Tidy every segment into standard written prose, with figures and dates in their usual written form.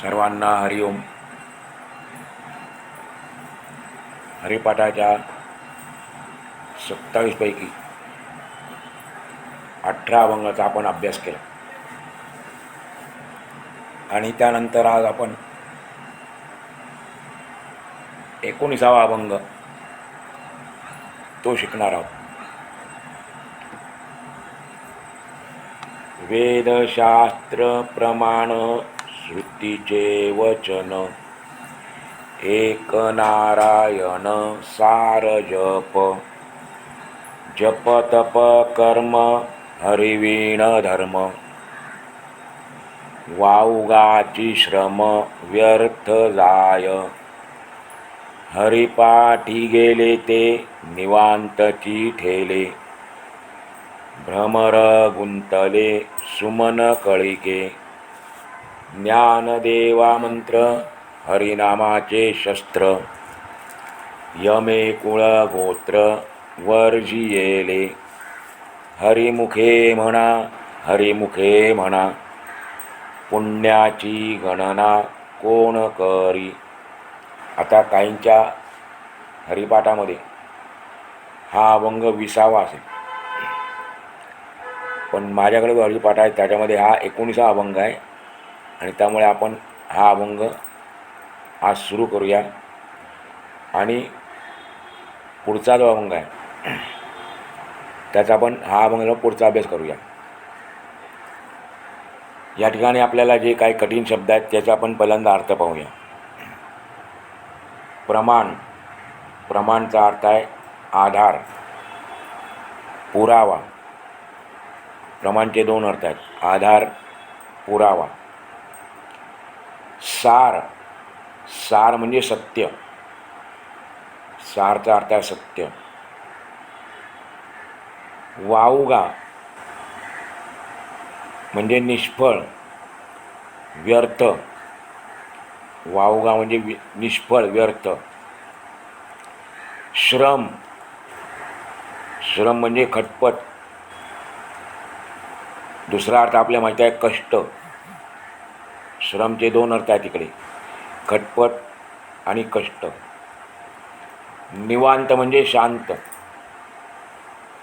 सर्वांना हरिओम. हरिपाठाच्या 27 पैकी 18 अभंगाचा आपण अभ्यास केला आणि त्यानंतर आज आपण 19वा अभंग तो शिकणार आहोत. वेदशास्त्र प्रमाण श्रुतीचे वचन, एक नारायण सार जप. जप तप कर्म हरिवीण धर्म, वाऊगाची श्रम व्यर्थ जाय. हरिपाठी गेले ते निवांतची ठेले, भ्रमर गुंतले सुमन कळिके. ज्ञानदेवा मंत्र हरिनामाचे शस्त्र, यमे कुळ गोत्र वर्जियेले. हरिमुखे म्हणा हरिमुखे म्हणा, पुण्याची गणना कोण करी. आता काहींच्या हरिपाठामध्ये हा अभंग 20वा असेल, पण माझ्याकडे जो हरिपाठ आहे त्याच्यामध्ये हा 19वा अभंग आहे आणि त्यामुळे आपण हा अभंग आज सुरू करूया आणि पुढचा जो अभंग आहे त्याचा आपण हा अभंग पुढचा अभ्यास करूया. या ठिकाणी आपल्याला जे काही कठीण शब्द आहेत त्याचा आपण पहिल्यांदा अर्थ पाहूया. प्रमाण, प्रमाणचा अर्थ आहे आधार, पुरावा. प्रमाणचे 2 अर्थ आहेत, आधार, पुरावा. सार, सार म्हणजे सत्य, सारचा अर्थ आहे सत्य. वाऊगा म्हणजे निष्फळ, व्यर्थ. वाऊगा म्हणजे निष्फळ, व्यर्थ. श्रम, श्रम म्हणजे खटपट. दुसरा अर्थ आपल्या माहिती आहे कष्ट. श्रमचे 2 अर्थ आहेत तिकडे, खटपट आणि कष्ट. निवांत म्हणजे शांत,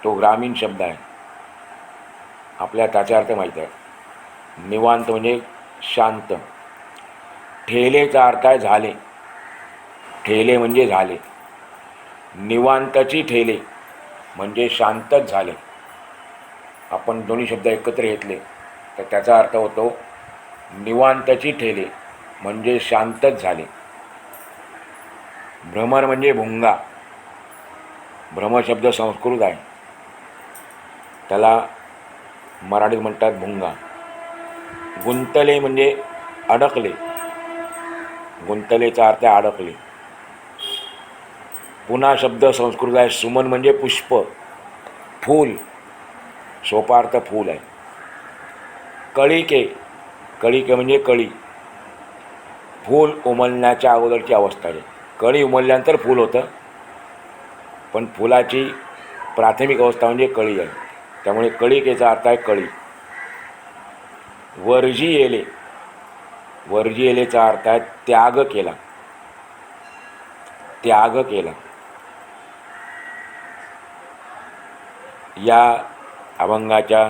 तो ग्रामीण शब्द आहे, आपल्या त्याचा अर्थ माहीत आहे. निवांत म्हणजे शांत. ठेलेचा अर्थ आहे झाले, ठेले म्हणजे झाले. निवांतची ठेले म्हणजे शांतच झाले. आपण दोन्ही शब्द एकत्र घेतले तर त्याचा अर्थ होतो निवांतची ठेले म्हणजे शांतच झाले. भ्रमर म्हणजे भुंगा. भ्रम शब्द संस्कृत आहे, त्याला मराठीत म्हणतात भुंगा. गुंतले म्हणजे अडकले, गुंतलेचा अर्थ अडकले. पुन्हा शब्द संस्कृत आहे, सुमन म्हणजे पुष्प, फूल. सोपा अर्थ फूल आहे. कळिके, कळिके म्हणजे कळी, फूल उमलण्याच्या अगोदरची अवस्था आहे. कळी उमलल्यानंतर फूल होतं, पण फुलाची प्राथमिक अवस्था म्हणजे कळी आहे, त्यामुळे कळिकेचा अर्थ आहे कळी. वर्जियेले, वर्जियेलेचा अर्थ आहे त्याग केला, त्याग केला. या अभंगाच्या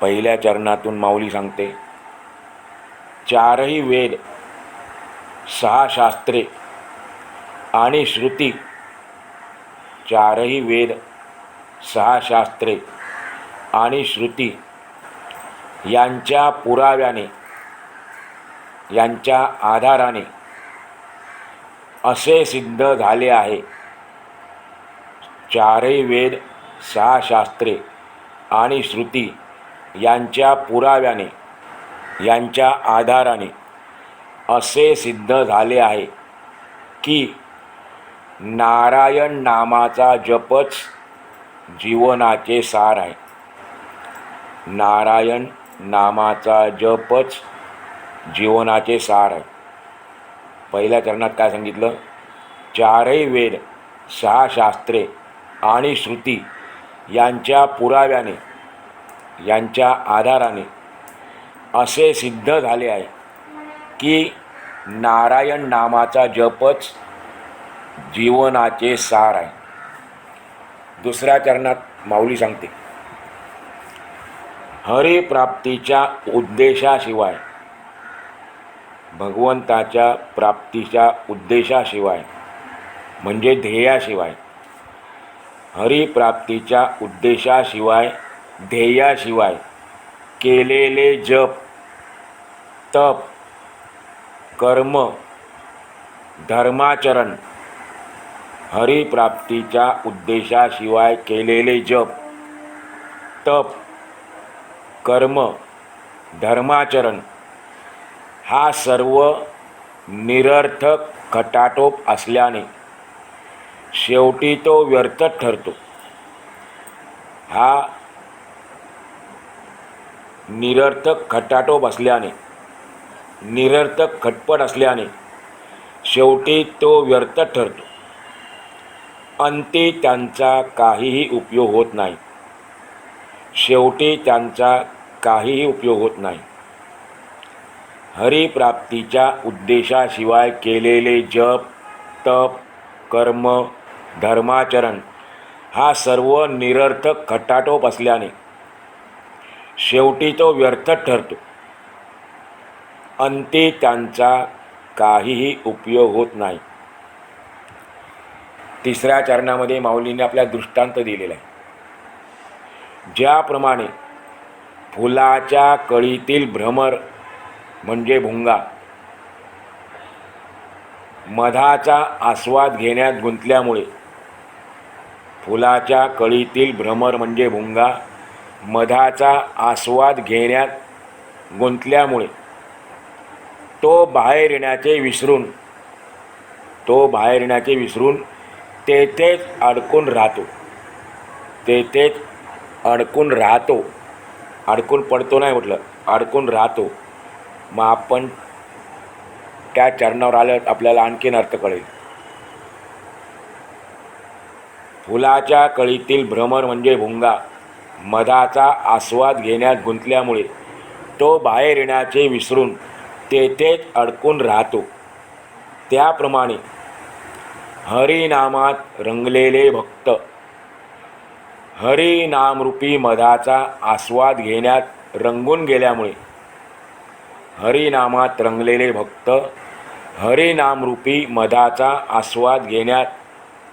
पहिल्या चरणातून माऊली सांगते, 4ही वेद 6 शास्त्रे आणि श्रुती. 4ही वेद 6 शास्त्रे आणि श्रुती यांच्या पुराव्याने, यांच्या आधाराने असे सिद्ध झाले आहे. 4ही वेद 6 शास्त्रे आणि श्रुती यांच्या पुराव्याने, यांच्या आधाराने असे सिद्ध झाले आहे की नारायण नामाचा जपच जीवनाचे सार आहे. नारायण नामाचा जपच जीवनाचे सार आहे. पहिल्या चरणात काय सांगितलं? 4ही वेद 6 शास्त्रे आणि श्रुती यांच्या पुराव्याने, यांच्या आधाराने असे सिद्ध झाले आहे की नारायण नामाचा जपच जीवनाचे सार आहे. दुसऱ्या चरणात माऊली सांगते, हरिप्राप्तीच्या उद्देशाशिवाय, भगवंताच्या प्राप्तीच्या उद्देशाशिवाय म्हणजे ध्येयाशिवाय, हरिप्राप्तीच्या उद्देशाशिवाय ध्येयाशिवाय केलेले जप, तप, कर्म, धर्माचरण, हरिप्राप्तीच्या उद्देशाशिवाय केलेले जप, तप, कर्म, धर्माचरण हा सर्व निरर्थक खटाटोप असल्याने शेवटी तो व्यर्थच ठरतो. हा निरर्थक खटाटोप असल्याने, निरर्थक खटपट असल्याने शेवटी तो व्यर्थच ठरतो. अंती त्यांचा काहीही उपयोग होत नाही. शेवटी त्यांचा काहीही उपयोग होत नाही. हरिप्राप्तीच्या उद्देशाशिवाय केलेले जप, तप, कर्म, धर्माचरण हा सर्व निरर्थक खटाटोप असल्याने शेवटी तो व्यर्थच ठरतो. अंती त्यांचा काहीही उपयोग होत नाही. तिसऱ्या चरणामध्ये माऊलीने आपल्या दृष्टांत दिलेला आहे. ज्याप्रमाणे फुलाच्या कळीतील भ्रमर म्हणजे भुंगा मधाचा आस्वाद घेण्यात गुंतल्यामुळे, फुलाच्या कळीतील भ्रमर म्हणजे भुंगा मधाचा आस्वाद घेण्यात गुंतल्यामुळे तो बाहेर येण्याचे विसरून तेथेच अडकून राहतो. अडकून पडतो नाही म्हटलं, अडकून राहतो. मग आपण त्या चरणावर आल्यावर आपल्याला आणखीन अर्थ कळेल. फुलाच्या कळीतील भ्रमर म्हणजे भुंगा मधाचा आस्वाद घेण्यात गुंतल्यामुळे तो बाहेर येण्याचे विसरून तेथेच अडकून राहतो. त्याप्रमाणे हरिनामात रंगलेले भक्त हरिनामरूपी मधाचा आस्वाद घेण्यात रंगून गेल्यामुळे, हरिनामात रंगलेले भक्त हरिनामरूपी मधाचा आस्वाद घेण्यात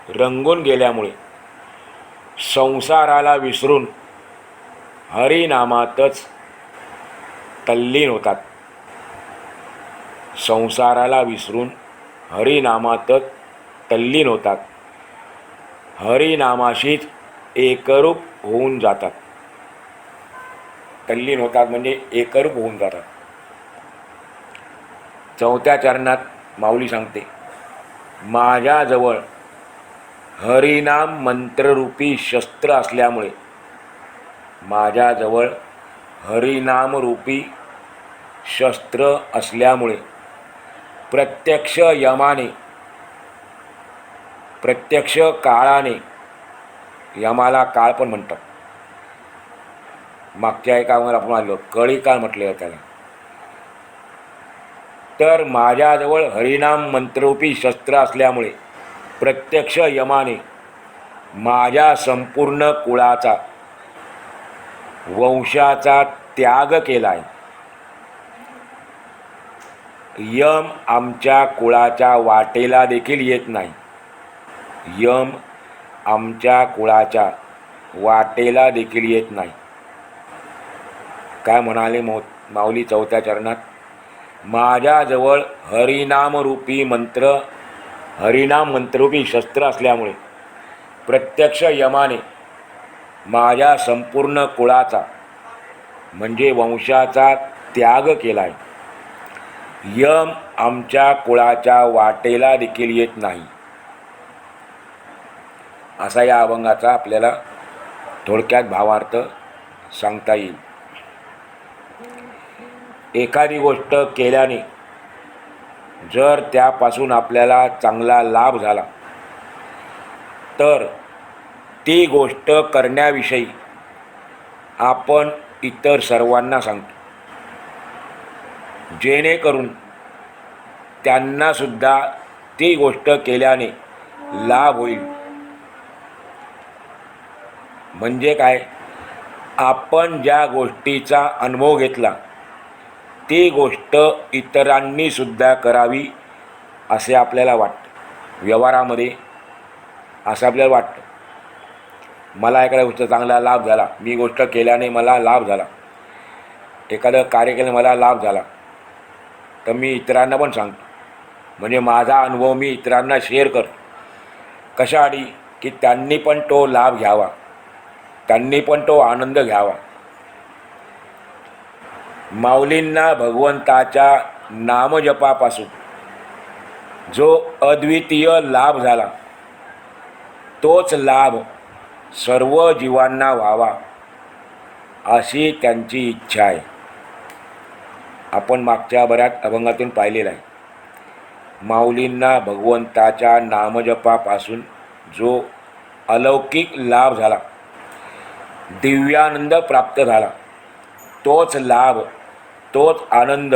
रंगून गेल्यामुळे संसाराला विसरून हरिनामातच तल्लीन होतात. संसाराला विसरून हरिनामातच तल्लीन होतात. हरिनामाशीच एकरूप होऊन जातात. तल्लीन होतात म्हणजे एकरूप होऊन जातात. चौथ्या चरणात माऊली सांगते, माझ्याजवळ हरिनाम मंत्ररूपी शस्त्र असल्यामुळे, माझ्याजवळ हरिनामरूपी शस्त्र असल्यामुळे प्रत्यक्ष यमाने, प्रत्यक्ष काळाने, यमाला काळ पण म्हणतात, मागच्या एकावर आपण आलो कळी काळ म्हटले त्याला. तर माझ्याजवळ हरिनाम मंत्ररूपी शस्त्र असल्यामुळे प्रत्यक्ष यमाने माझ्या संपूर्ण कुळाचा, वंशाचा त्याग केला आहे. यम आमच्या कुळाच्या वाटेला देखील येत नाही. यम आमच्या कुळाच्या वाटेला देखील येत नाही. काय म्हणाले माऊली चौथ्या चरणात, माझ्याजवळ हरिनामरूपी मंत्ररूपी शस्त्र असल्यामुळे प्रत्यक्ष यमाने माझ्या संपूर्ण कुळाचा म्हणजे वंशाचा त्याग केला आहे. यम आमच्या कुळाच्या वाटेला देखील येत नाही. असा या अभंगाचा आपल्याला थोडक्यात भावार्थ सांगता येईल. एखादी गोष्ट केल्याने जर त्यापासून आपल्याला चांगला लाभ झाला तर ती गोष्ट करण्याविषयी आपण इतर सर्वांना सांगतो, जेणेकरून त्यांनासुद्धा ती गोष्ट केल्याने लाभ होईल. म्हणजे काय, आपण ज्या गोष्टीचा अनुभव घेतला ती गोष्ट इतरांनीसुद्धा करावी असे आपल्याला वाटतं. व्यवहारामध्ये असं आपल्याला वाटतं, मला एखाद्या गोष्टीचा चांगला लाभ झाला, मी गोष्ट केल्याने मला लाभ झाला, एखादं कार्य केल्याने मला लाभ झाला, तर मी इतरांना पण सांगतो. म्हणजे माझा अनुभव मी इतरांना शेअर करतो. कशासाठी, की त्यांनी पण तो लाभ घ्यावा, त्यांनी पण तो आनंद घ्यावा. माऊलींना भगवंताच्या नामजपापासून जो अद्वितीय लाभ झाला तोच लाभ सर्व जीवांना व्हावा अशी त्यांची इच्छा आहे. आपण मागच्या बऱ्याच अभंगातून पाहिलेलं आहे. माऊलींना भगवंताच्या नामजपापासून जो अलौकिक लाभ झाला, दिव्यानंद प्राप्त झाला, तोच लाभ, तोच आनंद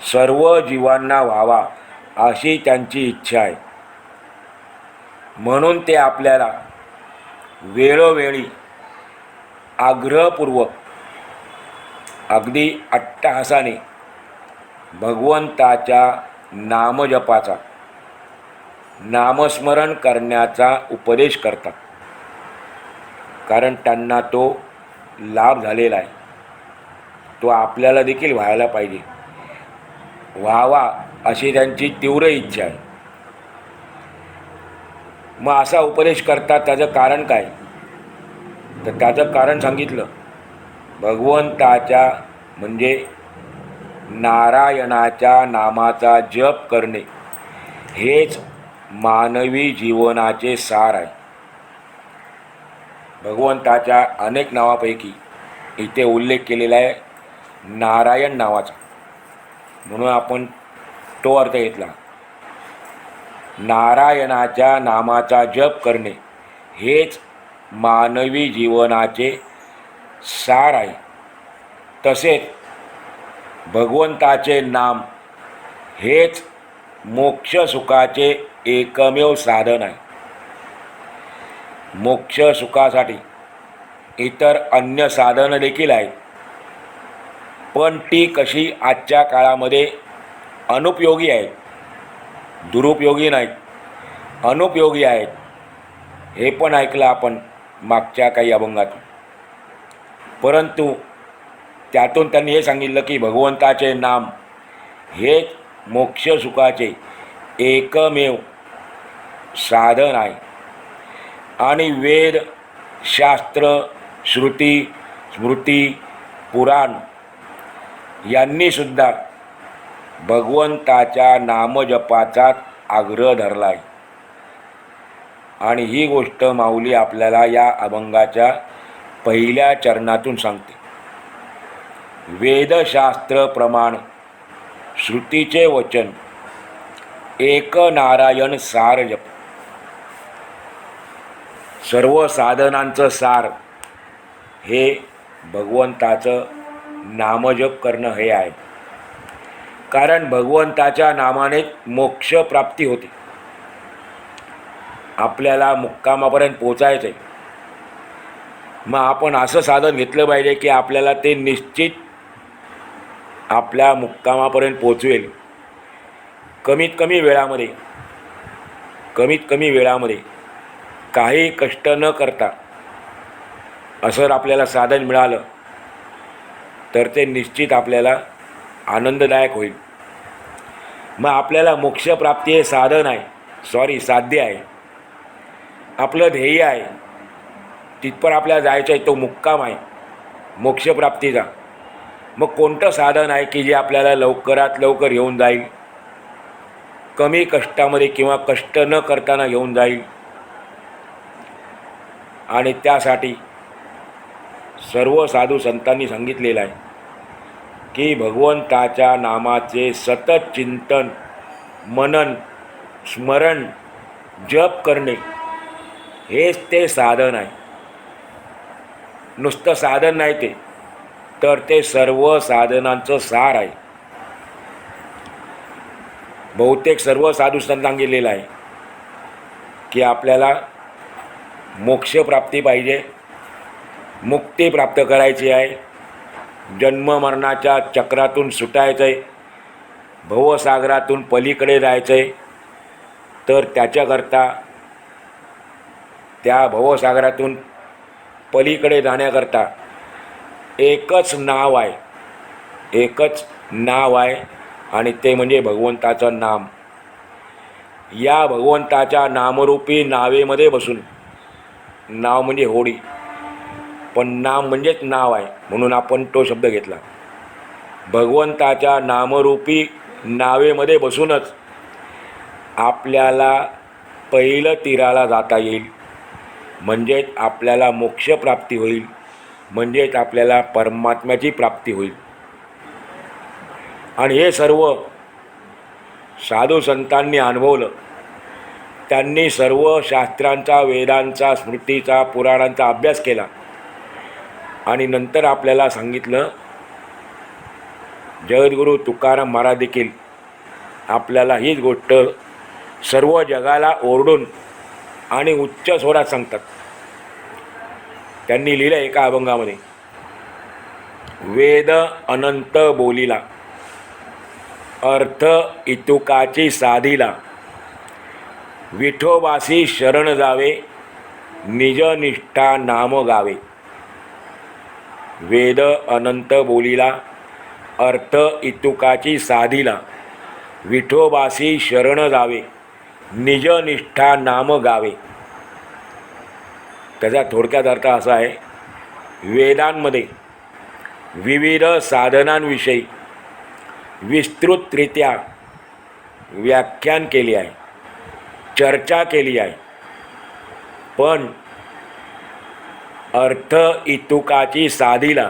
सर्व जीवांना व्हावा अशी त्यांची इच्छा आहे. म्हणून ते आपल्याला वेळोवेळी आग्रहपूर्वक अगदी अट्टहासाने भगवंताच्या नामजपाचा, नामस्मरण करण्याचा उपदेश करतात. कारण त्यांना तो लाभ झालेला आहे, तो आपल्याला देखील व्हायला पाहिजे, व्हावा अशी त्यांची तीव्र इच्छा आहे. मग असा उपदेश करतात, त्याचं कारण काय, तर त्याचं कारण सांगितलं. भगवंताच्या म्हणजे नारायणाच्या नामाचा जप करणे हेच मानवी जीवनाचे सार आहे. भगवंताच्या अनेक नावापैकी इथे उल्लेख केलेला आहे नारायण नावाचा, म्हणून आपण तो अर्थ घेतला. नारायणाच्या नामाचा जप करणे हेच मानवी जीवनाचे सार आहे. तसेच भगवंताचे नाम हेच मोक्ष सुखाचे एकमेव साधन आहे. मोक्ष सुखासाठी इतर अन्य साधनं देखील आहेत, पण ती कशी आजच्या काळामध्ये अनुपयोगी आहेत, दुरुपयोगी नाहीत, अनुपयोगी आहेत. हे पण ऐकलं आपण मागच्या काही अभंगातून. परंतु त्यातून त्यांनी हे सांगितलं की भगवंताचे नाम हे मोक्ष सुखाचे एकमेव साधन आहे. आणि वेद, शास्त्र, श्रुती, स्मृती, पुराण यांनीसुद्धा भगवंताच्या नामजपाचा आग्रह धरला आहे. आणि ही गोष्ट माऊली आपल्याला या अभंगाच्या पहिल्या चरणातून सांगते. वेदशास्त्र प्रमाण श्रुतीचे वचन एक नारायण सार जप. सर्व साधनांचं सार हे भगवंताचं नामजप करणं हे आहे. कारण भगवंताच्या नामाने मोक्ष प्राप्ती होते. आपल्याला मुक्कामापर्यंत पोचायचं आहे, मग आपण असं साधन घेतलं पाहिजे की आपल्याला ते निश्चित आपल्या मुक्कामापर्यंत पोचवेल. कमीत कमी वेळामध्ये काही कष्ट न करता असं जर आपल्याला साधन मिळालं तर ते निश्चित आपल्याला आनंददायक होईल. मग आपल्याला मोक्षप्राप्ती हे साधन आहे, साध्य आहे, आपलं ध्येय आहे, तिथपर आपल्याला जायचं आहे, तो मुक्काम आहे मोक्षप्राप्तीचा. मग कोणतं साधन आहे की जे आपल्याला लवकरात लवकर येऊन जाईल, कमी कष्टामध्ये किंवा कष्ट न करताना येऊन जाईल. आणि त्यासाठी सर्व साधू संतांनी सांगितलेलं आहे की भगवंताच्या नामाचे सतत चिंतन, मनन, स्मरण, जप करणे हेच ते साधन आहे. नुसतं साधन नाही ते, तर ते सर्व साधनांचं सार आहे. बहुतेक सर्व साधू संतांनी सांगितलेलं आहे की आपल्याला मोक्षप्राप्ती पाहिजे, मुक्ती प्राप्त करायची आहे, जन्म मरणाच्या चक्रातून सुटायचं आहे, भवसागरातून पलीकडे जायचं आहे. तर त्याच्याकरता त्या भवसागरातून पलीकडे जाण्याकरता एकच नाव आहे, एकच नाव आहे आणि ते म्हणजे भगवंताचं नाम. या भगवंताच्या नामरूपी नावेमध्ये बसून, नाव म्हणजे होडी, पण नाम म्हणजेच नाव आहे म्हणून आपण तो शब्द घेतला. भगवंताच्या नामरूपी नावेमध्ये बसूनच आपल्याला पहिलं तीराला जाता येईल, म्हणजेच आपल्याला मोक्षप्राप्ती होईल, म्हणजेच आपल्याला परमात्म्याची प्राप्ती होईल. आणि हे सर्व साधू संतांनी अनुभवलं. त्यांनी सर्व शास्त्रांचा, वेदांचा, स्मृतीचा, पुराणांचा अभ्यास केला आणि नंतर आपल्याला सांगितलं. जगद्गुरू तुकाराम महाराज देखील आपल्याला हीच गोष्ट सर्व जगाला ओरडून आणि उच्च स्वरात सांगतात. त्यांनी लिहिलं एका अभंगामध्ये, वेद अनंत बोलिला, अर्थ इतुकाची साधिला, विठोबासी शरण जावे, निज निष्ठा नाम गावे. वेद अनंत बोलिला, अर्थ इतुकाची साधिला, विठोबासी शरण जावे, निज निष्ठा नाम गावे. त्याचा थोडक्यात अर्थ असा आहे, वेदांमध्ये विविध साधनांविषयी विस्तृतरित्या व्याख्यान केली आहे, चर्चा केली आहे, पण अर्थ इतुकाची साधिला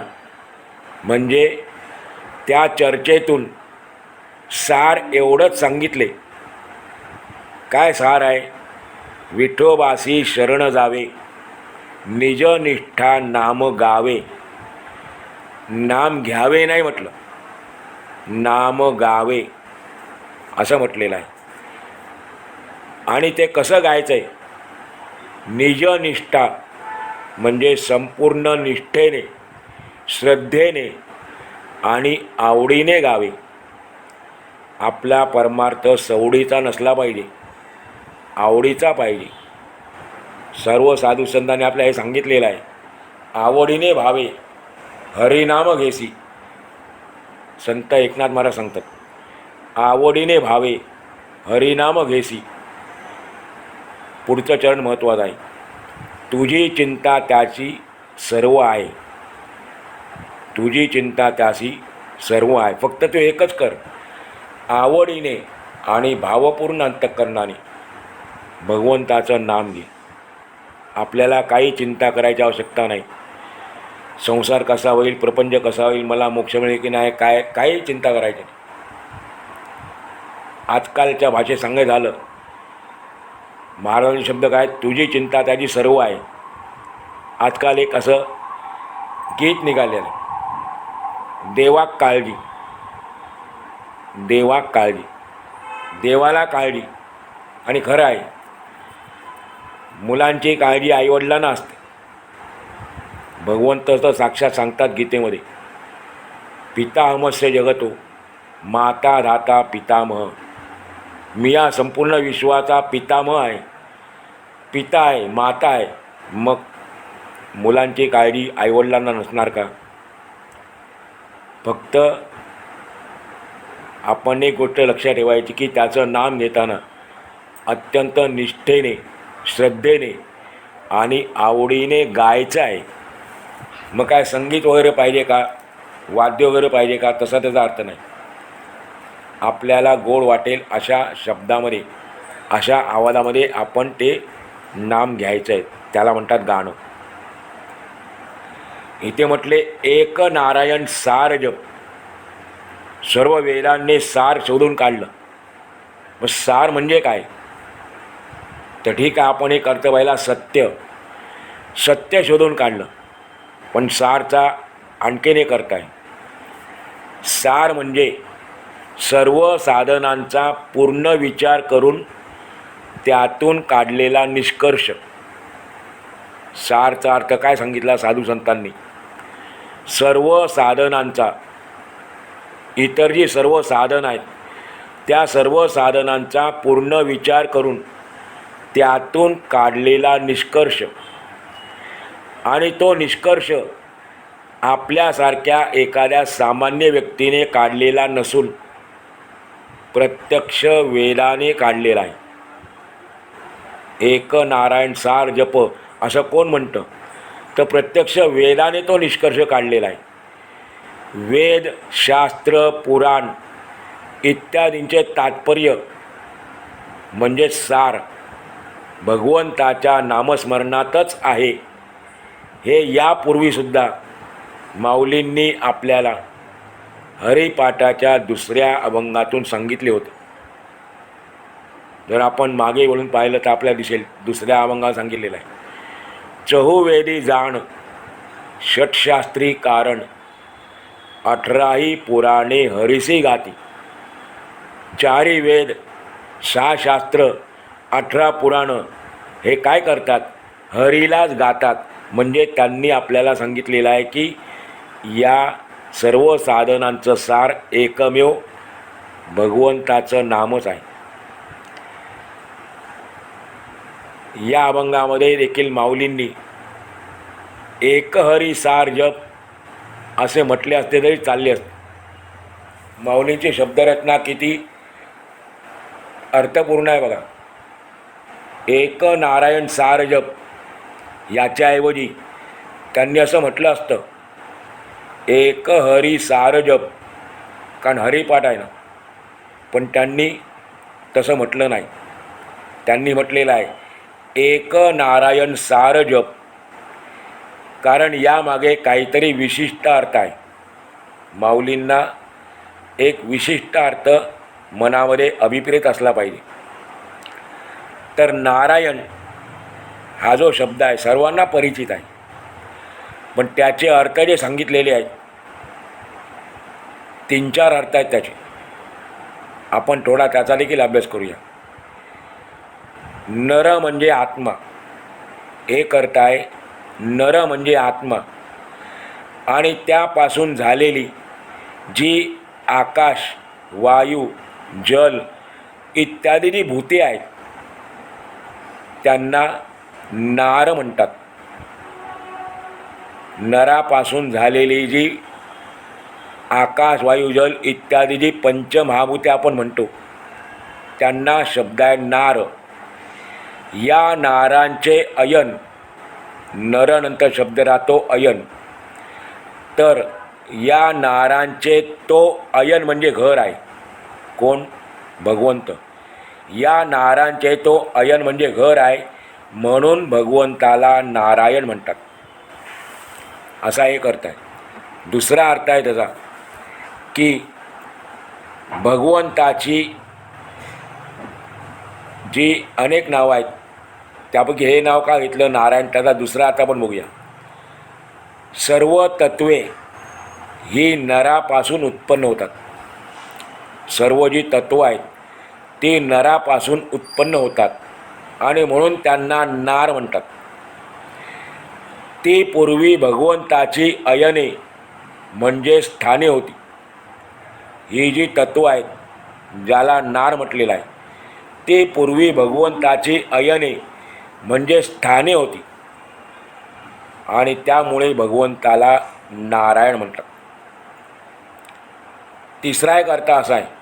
म्हणजे त्या चर्चेतून सार एवढंच सांगितले. काय सार आहे? विठोबासी शरण जावे, निज निष्ठा नाम गावे. नाम घ्यावे नाही म्हटलं, नाम गावे असं म्हटलेलं आहे. आणि ते कसं गायचं आहे? निज निष्ठा म्हणजे संपूर्ण निष्ठेने, श्रद्धेने आणि आवडीने गावे. आपला परमार्थ सवडीचा नसला पाहिजे, आवडीचा पाहिजे. सर्व साधू संतांनी आपल्या हे सांगितलेलं आहे, आवडीने भावे हरिनाम घेसी. संत एकनाथ महाराज सांगतात, आवडीने भावे हरिनाम घेसी. पुढचं चरण महत्त्वाचं आहे, तुझी चिंता त्याची सर्व आहे. तुझी चिंता त्याची सर्व आहे. फक्त तू एकच कर, आवडीने आणि भावपूर्ण अंतःकरणाने भगवंताचं नाम घे. आपल्याला काही चिंता करायची आवश्यकता नाही. संसार कसा होईल, प्रपंच कसा होईल, मला मोक्ष मिळेल की नाही, काही चिंता करायची नाही. आजकालच्या भाषेत सांगायचं झालं, महाराजांचे शब्द काय, तुझी चिंता त्याची सर्व आहे. आजकाल एक असं गीत निघालेलं आहे, देवाक काळजी, देवाक काळजी, देवाला काळजी. आणि खरं आहे, मुलांची काळजी आईवडिलांना असते. भगवंत तर साक्षात सांगतात गीतेमध्ये, पितामहस्य जगतो माता धाता पितामह. मी या संपूर्ण विश्वाचा पितामह आहे, पिता आहे, माता आहे. मग मुलांची काळजी आईवडिलांना नसणार का? फक्त आपण एक गोष्ट लक्षात ठेवायची की त्याचं नाम घेताना अत्यंत निष्ठेने, श्रद्धेने आणि आवडीने गायचं आहे. मग काय संगीत वगैरे पाहिजे का, वाद्य वगैरे पाहिजे का, तसा त्याचा अर्थ नाही. आपल्याला गोड वाटेल अशा शब्दामध्ये, अशा आवाजामध्ये आपण ते नाम घ्यायचं आहे. त्याला म्हणतात गाणं. इथे म्हटले एक नारायण सार जप. सर्व वेदांनी सार शोधून काढलं. मग सार म्हणजे काय? तर ठीक आहे, आपण एक अर्थ पाहिला, सत्य शोधून काढलं. पण सारचा आणखीन एक अर्थ आहे. सार म्हणजे सर्व साधनांचा पूर्ण विचार करून त्यातून काढलेला निष्कर्ष. सारचा अर्थ काय सांगितला साधू संतांनी? सर्व साधनांचा, इतर जी सर्व साधन आहेत त्या सर्व साधनांचा पूर्ण विचार करून त्यातून काढलेला निष्कर्ष. आणि तो निष्कर्ष आपल्यासारख्या एखाद्या सामान्य व्यक्तीने काढलेला नसून प्रत्यक्ष वेदाने काढलेला आहे. एक नारायण सार जप असं कोण म्हणतं? तर प्रत्यक्ष वेदाने तो निष्कर्ष काढलेला आहे. वेद, शास्त्र, पुराण इत्यादींचे तात्पर्य म्हणजे सार भगवंताच्या नामस्मरणातच आहे. हे यापूर्वीसुद्धा माऊलींनी आपल्याला हरिपाठाच्या दुसऱ्या अभंगातून सांगितले होते. जर आपण मागे वळून पाहिलं तर आपल्याला दिसेल दुसऱ्या अभंगात सांगितलेलं आहे, चहुवेदी जाण षटशास्त्री कारण 18 पुराणे हरिसी गाती. 4 वेद, 6 शास्त्र, 18 पुराणं हे काय करतात? हरीलाच गातात. म्हणजे त्यांनी आपल्याला सांगितलेलं आहे की या सर्व साधनांचं सार एकमेव भगवंताचं नामच आहे. या अभंगामध्ये देखील माऊलींनी एक हरी सार जप असे म्हटले असते तरी चालले असते. माऊलींची शब्दरचना किती अर्थपूर्ण आहे बघा. एक नारायण सार जप याच्याऐवजी त्यांनी असं म्हटलं असतं एक हरी सार जप, कारण हरिपाठ आहे ना. पण त्यांनी तसं म्हटलं नाही. त्यांनी म्हटलेलं आहे एक नारायण सार जप, कारण यामागे काहीतरी विशिष्ट अर्थ आहे. माऊलींना एक विशिष्ट अर्थ मनामध्ये अभिप्रेत असला पाहिजे. तर नारायण हा जो शब्द आहे सर्वांना परिचित आहे, पण त्याचे अर्थ जे सांगितलेले आहेत 3-4 अर्थ आहेत त्याचे. आपण थोडा त्याचा देखील अभ्यास करूया. नर म्हणजे आत्मा, एक अर्थ आहे. नर म्हणजे आत्मा आणि त्यापासून झालेली जी आकाश, वायू, जल इत्यादी जी भूते आहेत त्यांना नार म्हणतात. नरापासून झालेली जी आकाश, वायू, जल इत्यादी जी पंचमहाभूते आपण म्हणतो त्यांना शब्द आहे नार. या नारांचे अयन, नरनंतर शब्द राहतो अयन. तर या नारांचे तो अयन म्हणजे घर आहे. कोण? भगवंत. या नारांचे तो अयन म्हणजे घर आहे, म्हणून भगवंताला नारायण म्हणतात. असा एक अर्थ आहे. दुसरा अर्थ आहे त्याचा की भगवंताची जी अनेक नावं आहेत त्यापैकी हे नाव का घेतलं नारायण, त्याचा दुसरा अर्थ आपण बघूया. सर्व तत्वे ही नरापासून उत्पन्न होतात. सर्व जी तत्व आहेत ती नरापासून उत्पन्न होतात आणि म्हणून त्यांना नार म्हणतात. ती पूर्वी भगवंताची अयने म्हणजे स्थाने होती. ही जी तत्व आहेत ज्याला नार म्हटलेलं आहे ती पूर्वी भगवंताची अयने म्हणजे स्थाने होती आणि त्यामुळे भगवंताला नारायण म्हणतात. तिसरा एक अर्थ असा आहे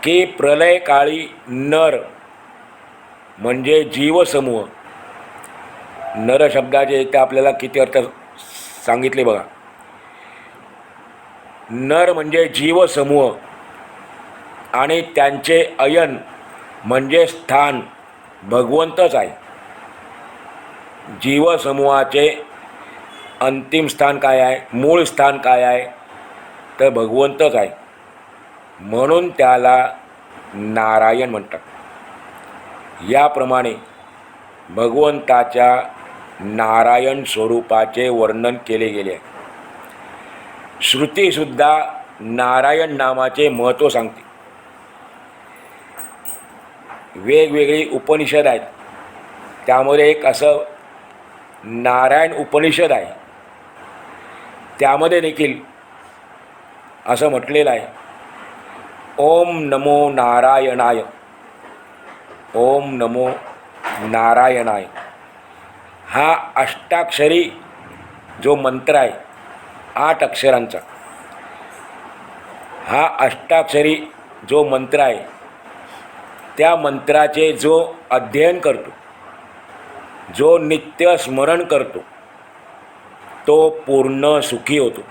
की प्रलयकाळी नर म्हणजे जीवसमूह. नर शब्दाचे इथे आपल्याला किती अर्थ सांगितले बघा. नर म्हणजे जीवसमूह आणि त्यांचे अयन म्हणजे स्थान भगवंतच आहे. जीवसमूहाचे अंतिम स्थान काय आहे, मूळ स्थान काय आहे, तर भगवंतच आहे. म्हणून त्याला नारायण म्हणतात. याप्रमाणे भगवंताच्या नारायण स्वरूपाचे वर्णन केले गेले आहे. श्रुतीसुद्धा नारायण नामाचे महत्त्व सांगते. वेगवेगळी उपनिषद आहेत, त्यामध्ये एक असं नारायण उपनिषद आहे. त्यामध्ये देखील असं म्हटलेलं आहे, ओम नमो नारायणाय, ओम नमो नारायणाय. हा अष्टाक्षरी जो मंत्र आहे, 8 अक्षरांचा, हा अष्टाक्षरी जो मंत्र आहे, त्या मंत्राचे जो अध्ययन करतो, जो नित्य स्मरण करतो, तो पूर्ण सुखी होतो.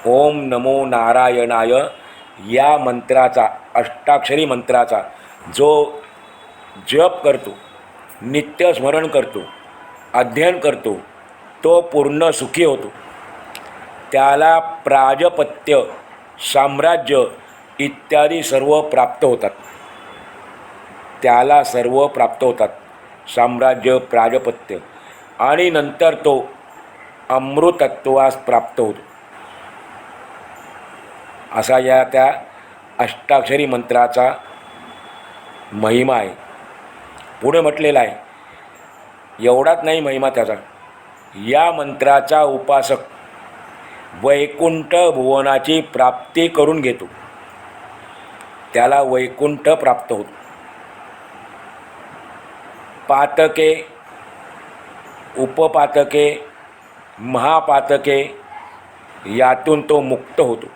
ओम नमो नारायणाय या मंत्राचा, अष्टाक्षरी मंत्राचा जो जप करतो, नित्य स्मरण करतो, अध्ययन करतो, तो पूर्ण सुखी होतो. त्याला प्राजपत्य, साम्राज्य इत्यादी सर्व प्राप्त होतात. त्याला सर्व प्राप्त होतात, साम्राज्य, प्राजपत्य, आणि नंतर तो अमृतत्वास प्राप्त होतो. असा या त्या अष्टाक्षरी मंत्राचा महिमा आहे. पुढे म्हटलेला आहे, एवढाच नाही महिमा त्याचा, या मंत्राचा उपासक वैकुंठ भुवनाची प्राप्ती करून घेतो. त्याला वैकुंठ प्राप्त होतो. पातके, उपपातके, महापातके यातून तो मुक्त होतो.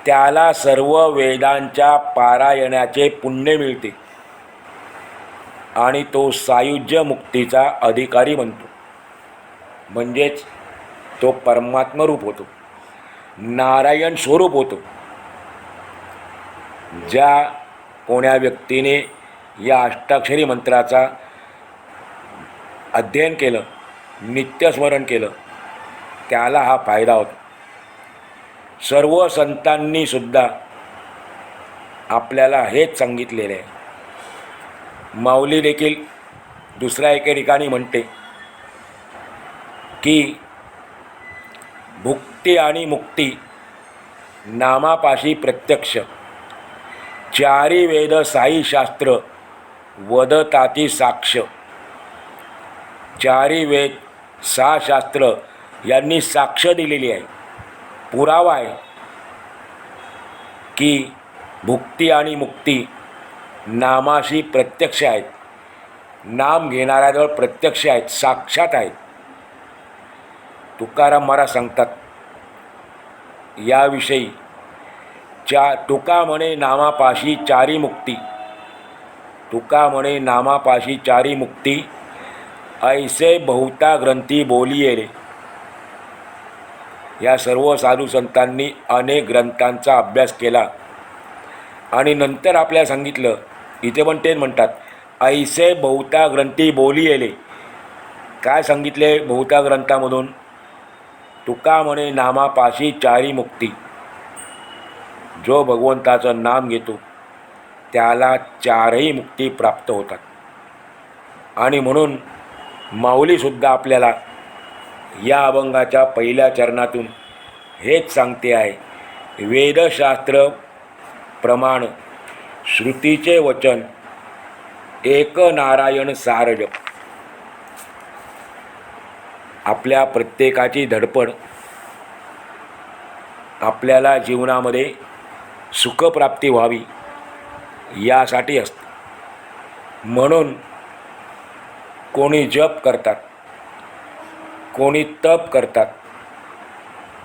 त्याला सर्व वेदांच्या पारायणाचे पुण्य मिळते आणि तो सायुज्य मुक्तीचा अधिकारी बनतो. म्हणजेच तो परमात्मरूप होतो, नारायण स्वरूप होतो. ज्या कोण्या व्यक्तीने या अष्टाक्षरी मंत्राचा अध्ययन केलं, नित्यस्मरण केलं, त्याला हा फायदा होतो. सर्व संतांनी सुद्धा आपल्याला हेच सांगितलेले आहे. माऊली देखील दुसऱ्या एके ठिकाणी म्हणते की भुक्ती आणि मुक्ती नामापाशी प्रत्यक्ष, चारी वेद साई शास्त्र वदताती साक्ष. चारी वेद 6 शास्त्र यांनी साक्ष दिलेली आहे, पुरावा आहे की भुक्ती आणि मुक्ती नामाशी प्रत्यक्ष आहेत, नाम घेणाऱ्याजवळ प्रत्यक्ष आहेत, साक्षात आहेत. तुकाराम महाराज सांगतात याविषयी, तुका म्हणे नामापाशी चारी मुक्ती, तुका म्हणे नामापाशी चारी मुक्ती, ऐसे बहुता ग्रंथी बोलिये रे. या सर्व साधू संतांनी अनेक ग्रंथांचा अभ्यास केला आणि नंतर आपल्याला सांगितलं. इथे पण तेच म्हणतात, ऐसे बहुता ग्रंथी बोलिये. काय सांगितले बहुता ग्रंथामधून? तुका म्हणे नामापाशी चारी मुक्ती. जो भगवंताचं नाम घेतो त्याला 4ही मुक्ती प्राप्त होतात. आणि म्हणून माऊलीसुद्धा आपल्याला या अभंगाच्या पहिल्या चरणातून हेच सांगते आहे, वेदशास्त्र प्रमाण श्रुतीचे वचन, एक नारायण सारज. आपल्या प्रत्येकाची धडपड आपल्याला जीवनामध्ये सुखप्राप्ती व्हावी यासाठी असते. म्हणून कोणी जप करतात, कोणी तप करतात,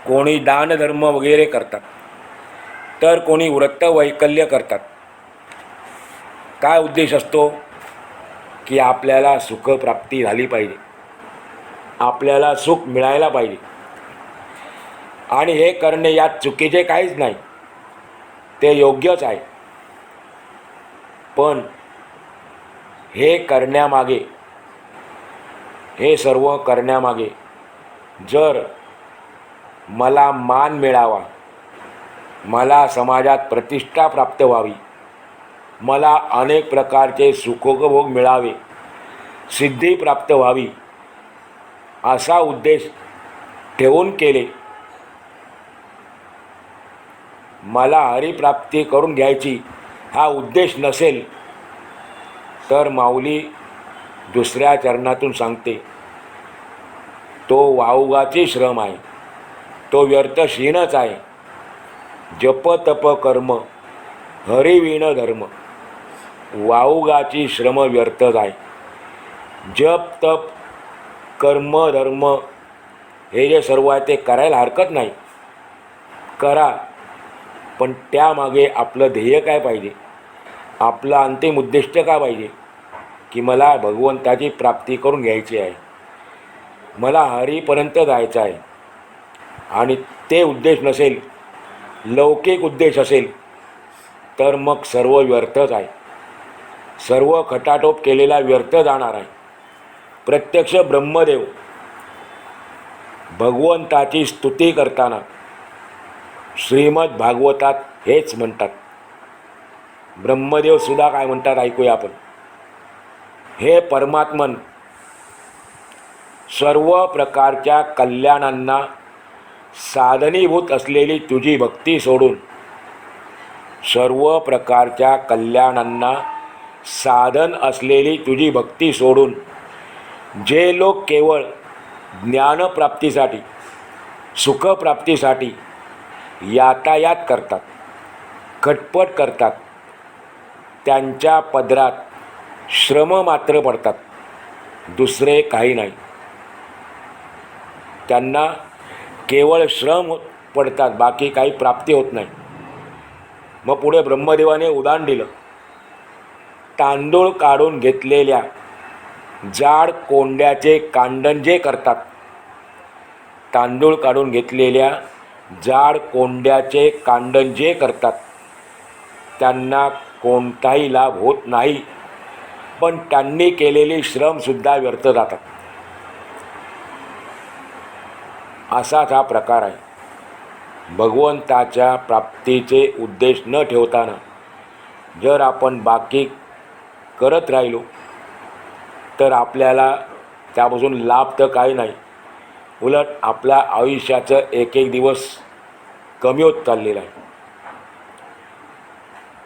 कोणी दानधर्म वगैरे करतात, तर कोणी व्रत वैकल्य करतात. काय उद्देश असतो? की आपल्याला सुखप्राप्ती झाली पाहिजे, आपल्याला सुख मिळायला पाहिजे. आणि हे करणे यात चुकीचे काहीच नाही, ते योग्यच आहे. पण हे करण्यामागे, हे सर्व करण्यामागे जर मला मान मिळावा, मला समाजात प्रतिष्ठा प्राप्त व्हावी, मला अनेक प्रकारचे सुखोपभोग मिळावे, सिद्धी प्राप्त व्हावी, असा उद्देश ठेवून केले मला हरिप्राप्ती करून घ्यायची हा उद्देश नसेल तर माऊली दुसऱ्या चरणातून सांगते तो वाऊगाचे श्रम आहे, तो व्यर्थ क्षीणच आहे. जप तप कर्म हरिविण धर्म, वाऊगाची श्रम व्यर्थच आहे. जप तप कर्म धर्म हे जे सर्व आहे ते करायला हरकत नाही, करा. पण त्यामागे आपलं ध्येय काय पाहिजे, आपला अंतिम उद्दिष्ट काय पाहिजे की मला भगवंताची प्राप्ती करून घ्यायची आहे, मला हरीपर्यंत जायचं आहे. आणि ते उद्देश नसेल, लौकिक उद्देश असेल तर मग सर्व व्यर्थच आहे, सर्व खटाटोप केलेला व्यर्थ जाणार आहे. प्रत्यक्ष ब्रह्मदेव भगवंताची स्तुती करताना श्रीमद भागवतात हेच म्हणतात. ब्रह्मदेव सुद्धा काय म्हणतात ऐकूया आपण. हे परमात्मन, सर्व प्रकारच्या कल्याणांना साधनीभूत असलेली तुझी भक्ती सोडून, सर्व प्रकारच्या कल्याणांना साधन असलेली तुझी भक्ती सोडून जे लोक केवळ ज्ञानप्राप्तीसाठी सुखप्राप्तीसाठी यातायात करतात, खटपट करतात, त्यांच्या पदरात श्रम मात्र पडतात, दुसरे काही नाही. त्यांना केवळ श्रम पडतात, बाकी काही प्राप्ती होत नाही. मग पुढे ब्रह्मदेवाने उदाहरण दिलं. तांदूळ काढून घेतलेल्या जाड कोंड्याचे कांडण जे करतात, तांदूळ काढून घेतलेल्या जाड कोंड्याचे कांडण जे करतात त्यांना कोणताही लाभ होत नाही, पण त्यांनी केलेले श्रमसुद्धा व्यर्थ जातात. असाच हा प्रकार आहे. भगवंताच्या प्राप्तीचे उद्देश न ठेवताना जर आपण बाकी करत राहिलो तर आपल्याला त्यापासून लाभ तर काही नाही, उलट आपल्या आयुष्याचं एक एक दिवस कमी होत चाललेलं आहे.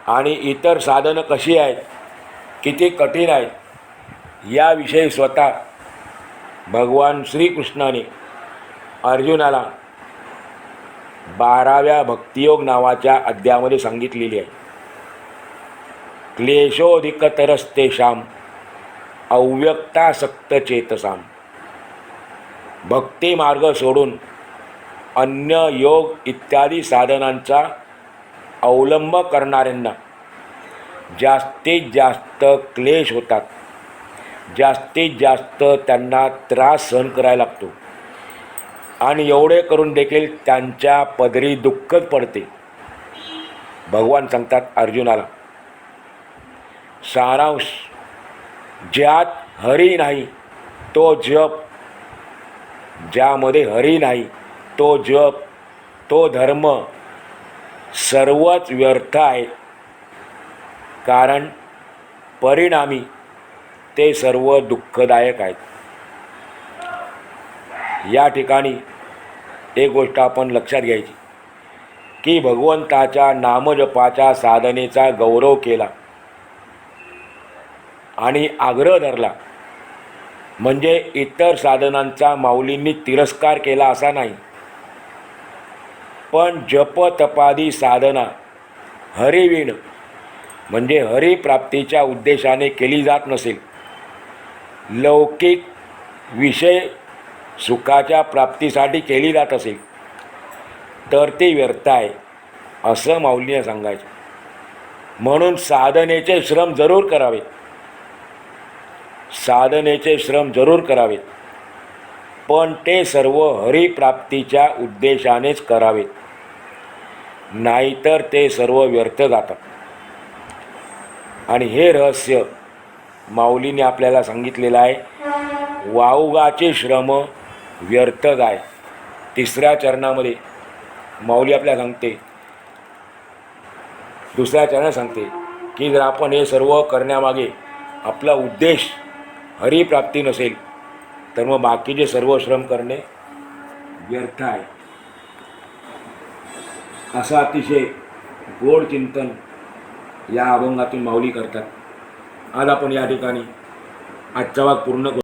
आणि इतर साधनं कशी आहेत, किती कठीण आहेत, याविषयी स्वतः भगवान श्रीकृष्णाने अर्जुनाला 12व्या भक्तियोग नावाच्या अध्यायामध्ये सांगितलेली आहे. क्लेशोधिकतरस्तेषां अव्यक्तासक्तचेतसां. भक्ती मार्ग सोडून अन्य योग इत्यादी साधनांचा अवलंब करणाऱ्यांना जास्तीत जास्त क्लेश होतात, जास्तीत जास्त त्यांना त्रास सहन करायला लागतो आणि एवढे करून देखील त्यांच्या पदरी दुःखच पडते. भगवान सांगतात अर्जुनाला, सारांश, ज्यात हरी नाही तो जप, ज्यामध्ये हरी नाही तो जप, तो धर्म सर्वच व्यर्थ आहे. कारण परिणामी ते सर्व दुःखदायक आहेत. या ठिकाणी एक गोष्ट आपण लक्षात घ्यायची की भगवंताच्या नामजपाच्या साधनेचा गौरव केला आणि आग्रह धरला म्हणजे इतर साधनांचा माऊलींनी तिरस्कार केला असा नाही. पण जप तपादी साधना हरिविण म्हणजे हरिप्राप्तीच्या उद्देशाने केली जात नसेल, लौकिक विषय सुखाच्या प्राप्तीसाठी केली जात असेल तर ते व्यर्थ आहे असं माऊलीने सांगायचं. म्हणून साधनेचे श्रम जरूर करावेत, साधनेचे श्रम जरूर करावेत, पण ते सर्व हरिप्राप्तीच्या उद्देशानेच करावेत, नाहीतर ते सर्व व्यर्थ जातात. आणि हे रहस्य माऊलीने आपल्याला सांगितलेलं आहे. वाऊगाचे श्रम व्यर्थ जाय. तिसऱ्या चरणामध्ये माऊली आपल्याला सांगते, दुसऱ्या चरणात सांगते की जर आपण हे सर्व करण्यामागे आपला उद्देश हरिप्राप्ती नसेल तर मग बाकीचे सर्व श्रम करणे व्यर्थ आहे. असा अतिशय गोड चिंतन या अभंगातून माऊली करतात. आज आपण या ठिकाणी आजचा भाग पूर्ण करू.